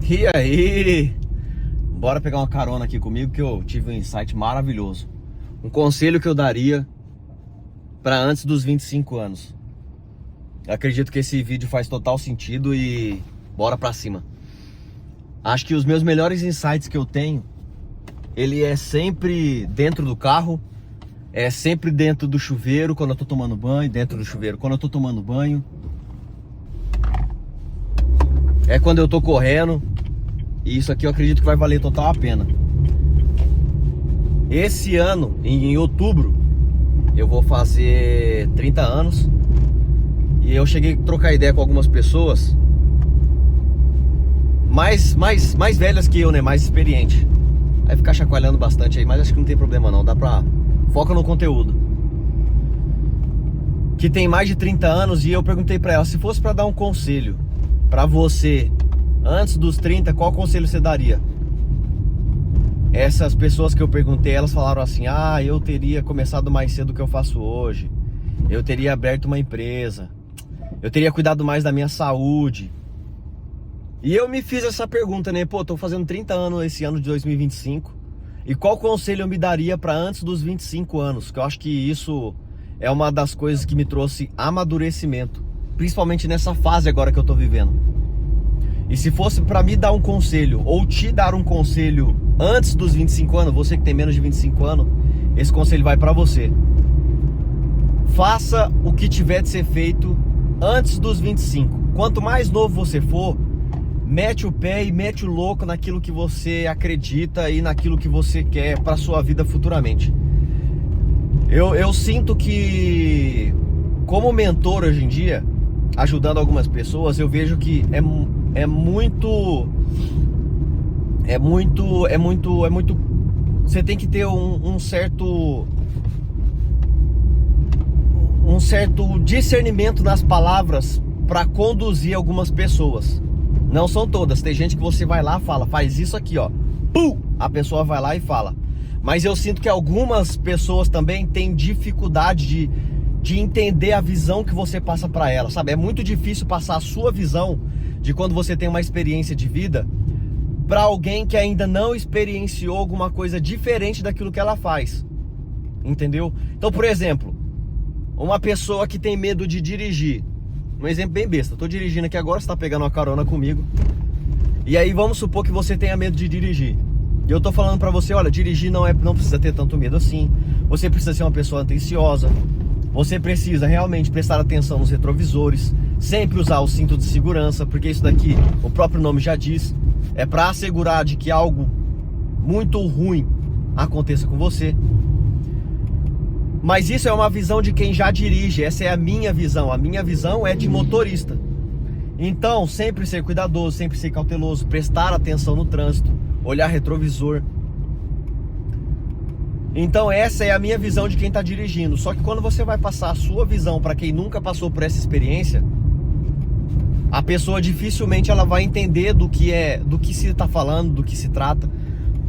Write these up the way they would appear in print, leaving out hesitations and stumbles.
E aí? Bora pegar uma carona aqui comigo que eu tive um insight maravilhoso. Um conselho que eu daria para antes dos 25 anos. Eu acredito que esse vídeo faz total sentido e bora pra cima. Acho que os meus melhores insights que eu tenho, ele é sempre dentro do carro, é sempre dentro do chuveiro quando eu tô tomando banho, dentro do chuveiro quando eu tô tomando banho. É quando eu tô correndo. E isso aqui eu acredito que vai valer total a pena. Esse ano, em outubro, eu vou fazer 30 anos. E eu cheguei a trocar ideia com algumas pessoas mais velhas que eu, né? Mais experiente. Vai ficar chacoalhando bastante aí, mas acho que não tem problema não. Dá pra... Foca no conteúdo. Que tem mais de 30 anos. E eu perguntei pra ela, se fosse pra dar um conselho pra você antes dos 30, qual conselho você daria? Essas pessoas que eu perguntei, elas falaram assim: ah, eu teria começado mais cedo do que eu faço hoje, eu teria aberto uma empresa, eu teria cuidado mais da minha saúde. E eu me fiz essa pergunta, né? Pô, tô fazendo 30 anos esse ano de 2025. E qual conselho eu me daria para antes dos 25 anos? Que eu acho que isso é uma das coisas que me trouxe amadurecimento, principalmente nessa fase agora que eu tô vivendo. E se fosse para me dar um conselho, ou te dar um conselho antes dos 25 anos, você que tem menos de 25 anos, esse conselho vai para você. Faça o que tiver de ser feito antes dos 25. Quanto mais novo você for, mete o pé e mete o louco naquilo que você acredita e naquilo que você quer para sua vida futuramente. Eu sinto que, como mentor hoje em dia, ajudando algumas pessoas, eu vejo que é muito. Você tem que ter um certo discernimento nas palavras para conduzir algumas pessoas. Não são todas. Tem gente que você vai lá e fala, faz isso aqui, ó. Pum! A pessoa vai lá e fala. Mas eu sinto que algumas pessoas também têm dificuldade de entender a visão que você passa para ela, sabe? É muito difícil passar a sua visão de quando você tem uma experiência de vida para alguém que ainda não experienciou alguma coisa diferente daquilo que ela faz, entendeu? Então, por exemplo, uma pessoa que tem medo de dirigir, um exemplo bem besta, tô dirigindo aqui agora, você tá pegando uma carona comigo, e aí vamos supor que você tenha medo de dirigir, e eu tô falando pra você, olha, dirigir não precisa ter tanto medo assim, você precisa ser uma pessoa atenciosa, você precisa realmente prestar atenção nos retrovisores, sempre usar o cinto de segurança, porque isso daqui, o próprio nome já diz, é para assegurar de que algo muito ruim aconteça com você. Mas isso é uma visão de quem já dirige, essa é a minha visão é de motorista. Então, sempre ser cuidadoso, sempre ser cauteloso, prestar atenção no trânsito, olhar retrovisor. Então essa é a minha visão de quem está dirigindo. Só que quando você vai passar a sua visão para quem nunca passou por essa experiência, a pessoa dificilmente ela vai entender do que se está falando, do que se trata.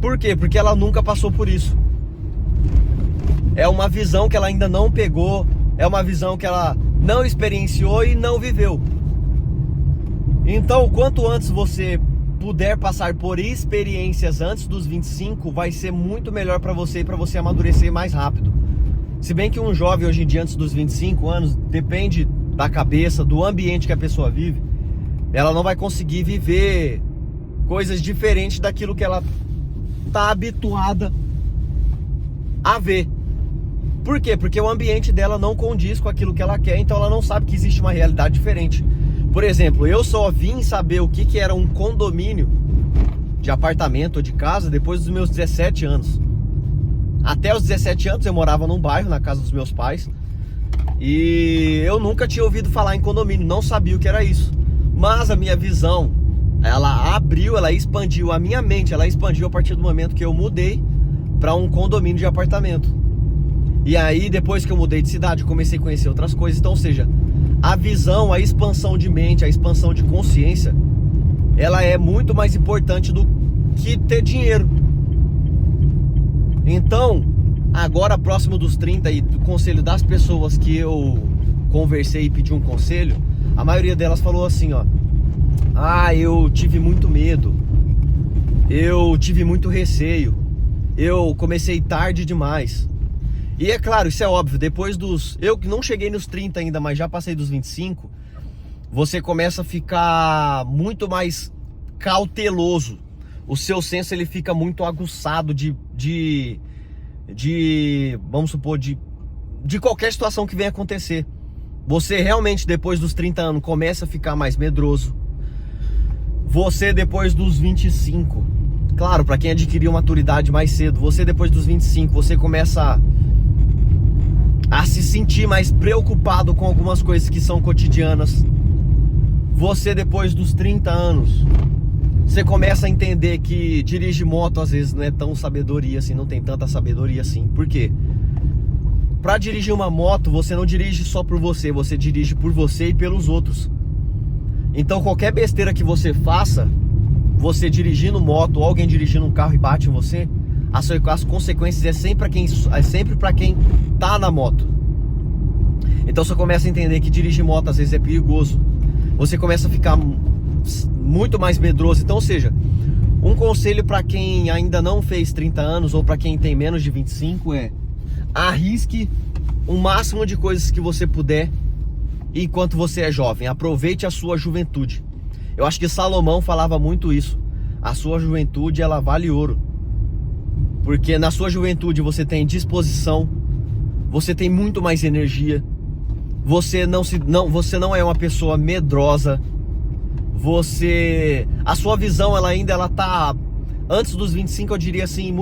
Por quê? Porque ela nunca passou por isso. É uma visão que ela ainda não pegou, é uma visão que ela não experienciou e não viveu. Então, quanto antes você puder passar por experiências antes dos 25, vai ser muito melhor para você e para você amadurecer mais rápido. Se bem que um jovem hoje em dia, antes dos 25 anos, depende da cabeça, do ambiente que a pessoa vive, ela não vai conseguir viver coisas diferentes daquilo que ela está habituada a ver. Por quê? Porque o ambiente dela não condiz com aquilo que ela quer, então ela não sabe que existe uma realidade diferente. Por exemplo, eu só vim saber o que era um condomínio de apartamento ou de casa depois dos meus 17 anos. Até os 17 anos eu morava num bairro, na casa dos meus pais, e eu nunca tinha ouvido falar em condomínio, não sabia o que era isso. Mas a minha visão, ela abriu, ela expandiu, a minha mente, ela expandiu a partir do momento que eu mudei para um condomínio de apartamento. E aí, depois que eu mudei de cidade, eu comecei a conhecer outras coisas. Então, ou seja, a visão, a expansão de mente, a expansão de consciência, ela é muito mais importante do que ter dinheiro. Então, agora próximo dos 30 e do conselho das pessoas que eu conversei e pedi um conselho, a maioria delas falou assim, ó: ah, eu tive muito medo eu tive muito receio, eu comecei tarde demais. E é claro, isso é óbvio, depois dos... Eu que não cheguei nos 30 ainda, mas já passei dos 25, você começa a ficar muito mais cauteloso. O seu senso, ele fica muito aguçado vamos supor, de qualquer situação que venha acontecer. Você realmente, depois dos 30 anos, começa a ficar mais medroso. Você, depois dos 25, claro, para quem adquiriu maturidade mais cedo, você depois dos 25, você começa a se sentir mais preocupado com algumas coisas que são cotidianas. Você, depois dos 30 anos, você começa a entender que dirigir moto às vezes não é tão sabedoria assim, não tem tanta sabedoria assim. Por quê? Para dirigir uma moto, você não dirige só por você, você dirige por você e pelos outros. Então qualquer besteira que você faça, você dirigindo moto ou alguém dirigindo um carro e bate em você, as consequências é sempre para quem tá na moto. Então você começa a entender que dirigir moto às vezes é perigoso. Você começa a ficar muito mais medroso. Então, ou seja, um conselho para quem ainda não fez 30 anos ou para quem tem menos de 25 é: arrisque o máximo de coisas que você puder enquanto você é jovem. Aproveite a sua juventude. Eu acho que Salomão falava muito isso. A sua juventude, ela vale ouro. Porque na sua juventude você tem disposição, você tem muito mais energia, você não é uma pessoa medrosa, a sua visão ela tá, antes dos 25 eu diria assim,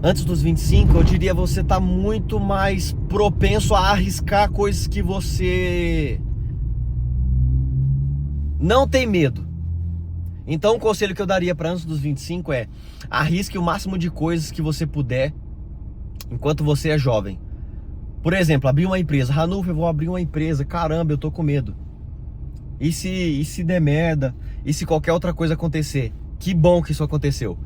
antes dos 25 eu diria você tá muito mais propenso a arriscar coisas que você não tem medo. Então o conselho que eu daria para antes dos 25 é: arrisque o máximo de coisas que você puder enquanto você é jovem. Por exemplo, abrir uma empresa. Ranulfo, eu vou abrir uma empresa, caramba, eu tô com medo. E se der merda? E se qualquer outra coisa acontecer? Que bom que isso aconteceu.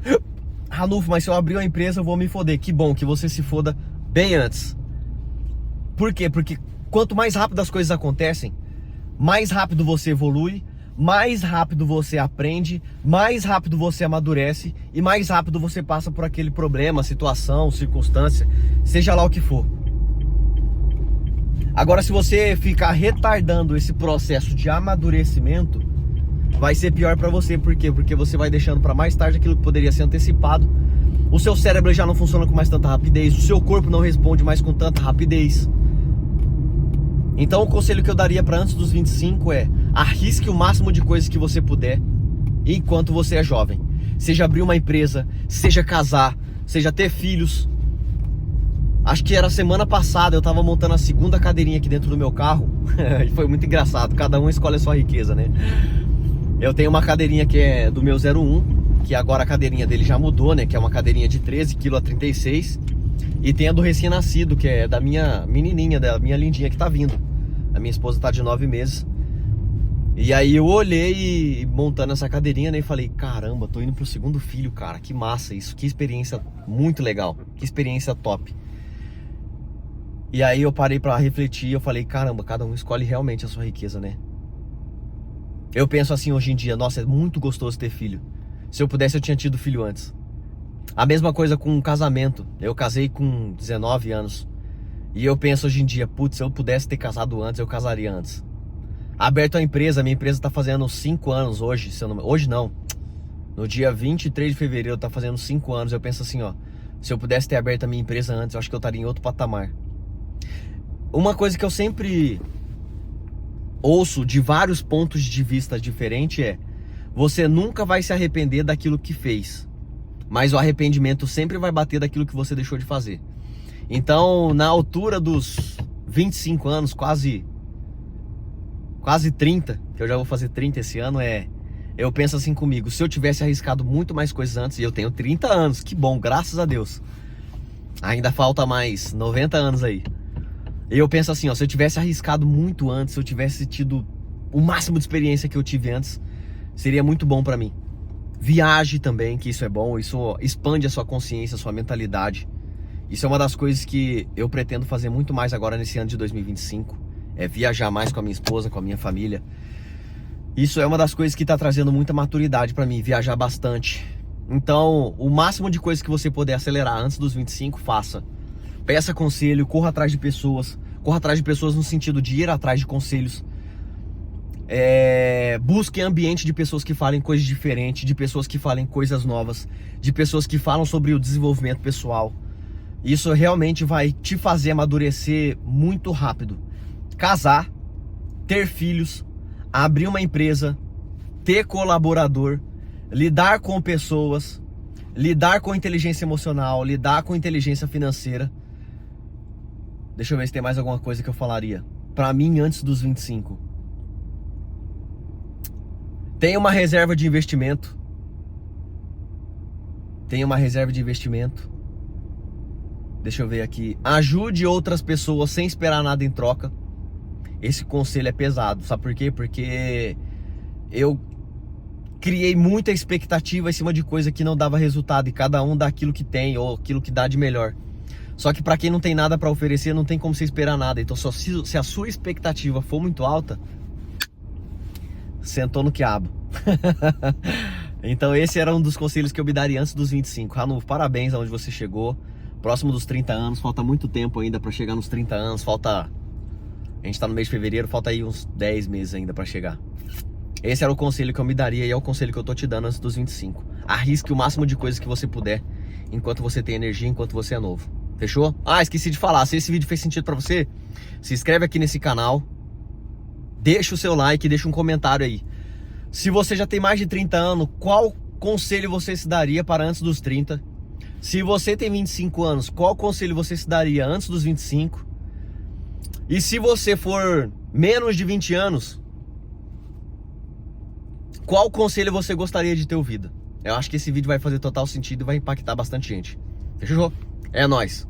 Ranulfo, mas se eu abrir uma empresa eu vou me foder. Que bom que você se foda bem antes. Por quê? Porque quanto mais rápido as coisas acontecem, mais rápido você evolui, mais rápido você aprende, mais rápido você amadurece e mais rápido você passa por aquele problema, situação, circunstância, seja lá o que for. Agora, se você ficar retardando esse processo de amadurecimento, vai ser pior para você. Por quê? Porque você vai deixando para mais tarde aquilo que poderia ser antecipado. O seu cérebro já não funciona com mais tanta rapidez, o seu corpo não responde mais com tanta rapidez. Então o conselho que eu daria para antes dos 25 é: arrisque o máximo de coisas que você puder enquanto você é jovem. Seja abrir uma empresa, seja casar, seja ter filhos. Acho que era semana passada, eu tava montando a segunda cadeirinha aqui dentro do meu carro. E foi muito engraçado, cada um escolhe a sua riqueza, né? Eu tenho uma cadeirinha que é do meu 01, que agora a cadeirinha dele já mudou, né? Que é uma cadeirinha de 13 kg a 36. E tem a do recém-nascido, que é da minha menininha, da minha lindinha que tá vindo. A minha esposa tá de 9 meses. E aí eu olhei montando essa cadeirinha, né, e falei: caramba, tô indo pro segundo filho, cara. Que massa isso, que experiência muito legal, que experiência top. E aí eu parei pra refletir, eu falei: caramba, cada um escolhe realmente a sua riqueza, né? Eu penso assim hoje em dia: nossa, é muito gostoso ter filho. Se eu pudesse eu tinha tido filho antes. A mesma coisa com um casamento. Eu casei com 19 anos. E eu penso hoje em dia: putz, se eu pudesse ter casado antes, eu casaria antes. Aberto a empresa, minha empresa tá fazendo 5 anos hoje. Hoje não. No dia 23 de fevereiro tá fazendo 5 anos. Eu penso assim, ó: se eu pudesse ter aberto a minha empresa antes, eu acho que eu estaria em outro patamar. Uma coisa que eu sempre ouço de vários pontos de vista diferentes é: você nunca vai se arrepender daquilo que fez, mas o arrependimento sempre vai bater daquilo que você deixou de fazer. Então, na altura dos 25 anos, quase 30, que eu já vou fazer 30 esse ano, eu penso assim comigo: se eu tivesse arriscado muito mais coisas antes, e eu tenho 30 anos, que bom, graças a Deus. Ainda falta mais 90 anos aí. Eu penso assim, ó: se eu tivesse arriscado muito antes, se eu tivesse tido o máximo de experiência que eu tive antes, seria muito bom pra mim. Viaje também, que isso é bom, isso expande a sua consciência, a sua mentalidade. Isso é uma das coisas que eu pretendo fazer muito mais agora nesse ano de 2025. É viajar mais com a minha esposa, com a minha família. Isso é uma das coisas que tá trazendo muita maturidade pra mim, viajar bastante. Então, o máximo de coisas que você puder acelerar antes dos 25, faça. Peça conselho, corra atrás de pessoas. Corra atrás de pessoas no sentido de ir atrás de conselhos. Busque ambiente de pessoas que falem coisas diferentes, de pessoas que falem coisas novas, de pessoas que falam sobre o desenvolvimento pessoal. Isso realmente vai te fazer amadurecer muito rápido. Casar, ter filhos, abrir uma empresa, ter colaborador, lidar com pessoas, lidar com inteligência emocional, lidar com inteligência financeira. Deixa eu ver se tem mais alguma coisa que eu falaria. Pra mim, antes dos 25. Tenha uma reserva de investimento. Tenha uma reserva de investimento. Deixa eu ver aqui. Ajude outras pessoas sem esperar nada em troca. Esse conselho é pesado. Sabe por quê? Porque eu criei muita expectativa em cima de coisa que não dava resultado. E cada um dá aquilo que tem ou aquilo que dá de melhor. Só que pra quem não tem nada pra oferecer, não tem como você esperar nada. Então só se a sua expectativa for muito alta, sentou no quiabo. Então esse era um dos conselhos que eu me daria antes dos 25. Ranulfo, parabéns aonde você chegou. Próximo dos 30 anos, falta muito tempo ainda pra chegar nos 30 anos. A gente tá no mês de fevereiro, falta aí uns 10 meses ainda pra chegar. Esse era o conselho que eu me daria e é o conselho que eu tô te dando antes dos 25. Arrisque o máximo de coisas que você puder, enquanto você tem energia, enquanto você é novo. Fechou? Ah, esqueci de falar, se esse vídeo fez sentido pra você, se inscreve aqui nesse canal, deixa o seu like, deixa um comentário aí. Se você já tem mais de 30 anos, qual conselho você se daria para antes dos 30? Se você tem 25 anos, qual conselho você se daria antes dos 25? E se você for menos de 20 anos, qual conselho você gostaria de ter ouvido? Eu acho que esse vídeo vai fazer total sentido e vai impactar bastante gente. Fechou? É nóis!